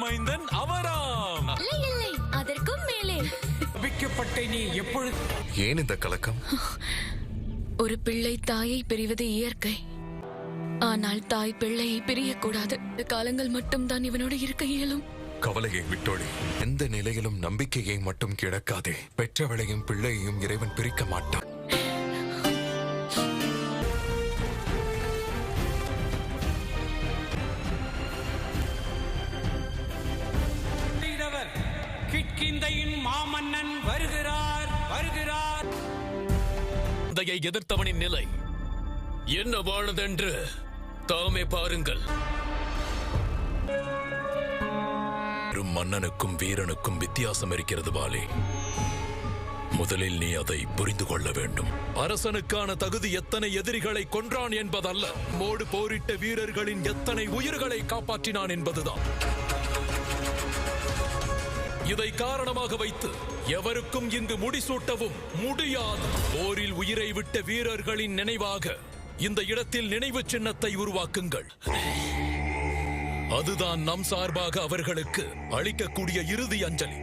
வீரமைந்தன் அவராம். இல்லை இல்லை, அதற்கும் மேலே. பிக்கப்பட்ட நீ எப்பொழுது? ஏன் இந்த கலக்கம்? ஒரு பிள்ளை தாயை பிரிவது இயற்கை. ஆனால் தாய் பிள்ளையை பிரியக்கூடாது. காலங்கள் மட்டும்தான் இவனோடு இருக்க இயலும். கவலையை விட்டோடி. எந்த நிலையிலும் நம்பிக்கையை மட்டும் கிடக்காதே. பெற்றவளையும் பிள்ளையையும் இறைவன் பிரிக்க மாட்டான். கிட்கிந்தையின் மாமன்னன் வருகிறார் வருகிறார். தயை எதிர்த்தவனின் நிலை என்னவானதென்று தாமே பாருங்கள். மன்னனுக்கும் வீரனுக்கும் வித்தியாசம் இருக்கிறது பாலி. முதலில் நீ அதை புரிந்து கொள்ள வேண்டும். அரசனுக்கான தகுதி எத்தனை எதிரிகளை கொன்றான் என்பதல்ல, மோடு போரிட்ட வீரர்களின் எத்தனை உயிர்களை காப்பாற்றினான் என்பதுதான். இதை காரணமாக வைத்து எவருக்கும் இங்கு முடிசூட்டவும் முடியாது. போரில் உயிரை விட்ட வீரர்களின் நினைவாக இந்த இடத்தில் நினைவு சின்னத்தை உருவாக்குங்கள். அதுதான் நம் சார்பாக அவர்களுக்கு அளிக்கக்கூடிய இறுதி அஞ்சலி.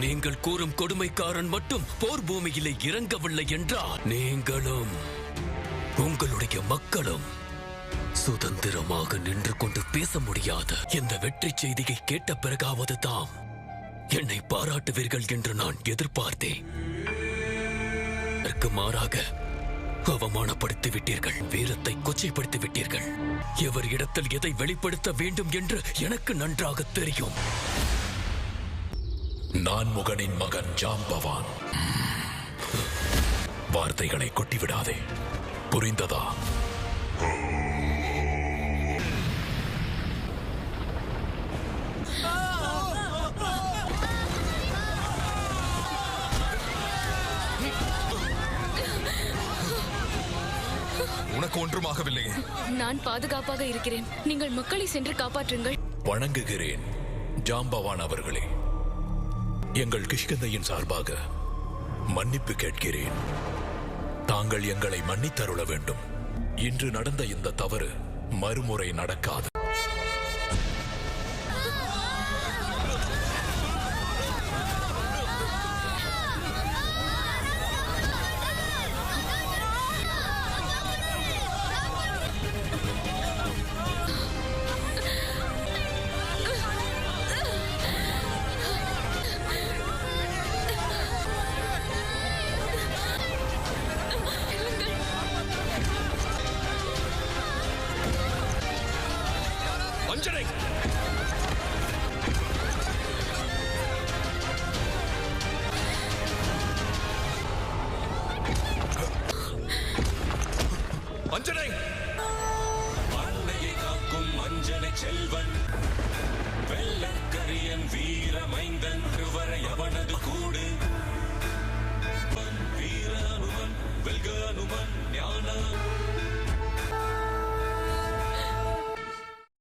நீங்கள் கூறும் கொடுமைக்காரன் மட்டும் போர் பூமியிலே இறங்கவில்லை என்றால் நீங்களும் உங்களுடைய மக்களும் சுதந்திரமாக நின்று கொண்டு பேச முடியாத இந்த வெற்றி செய்தியை கேட்ட பிறகாவது தாம் என்னை பாராட்டுவீர்கள் என்று நான் எதிர்பார்த்தேன். அதற்கு மாறாக அவமானப்படுத்தி விட்டீர்கள், வீரத்தை கொச்சைப்படுத்தி விட்டீர்கள். எவர் இடத்தில் எதை வெளிப்படுத்த வேண்டும் என்று எனக்கு நன்றாக தெரியும். நான் முகனின் மகன் ஜாம்பவான். வார்த்தைகளை கொட்டிவிடாதே, புரிந்ததா? உனக்கு ஒன்றுமாகவில்லையே. நான் பாதுகாப்பாக இருக்கிறேன். நீங்கள் மக்களை சென்று காப்பாற்றுங்கள். வணங்குகிறேன் ஜாம்பவான் அவர்களே. எங்கள் கிஷ்கிந்தையின் சார்பாக மன்னிப்பு கேட்கிறேன். தாங்கள் எங்களை மன்னித்தருள வேண்டும். இன்று நடந்த இந்த தவறு மறுமுறை நடக்காது. வஞ்சனை! வஞ்சனை! அன்னையை காக்கும் அஞ்சனை செல்வன், வெள்ளக்கரியன் வீரமைந்தன், வரை அவனது கூடு. வீர அனுமன், வெல்க அனுமன், ஞான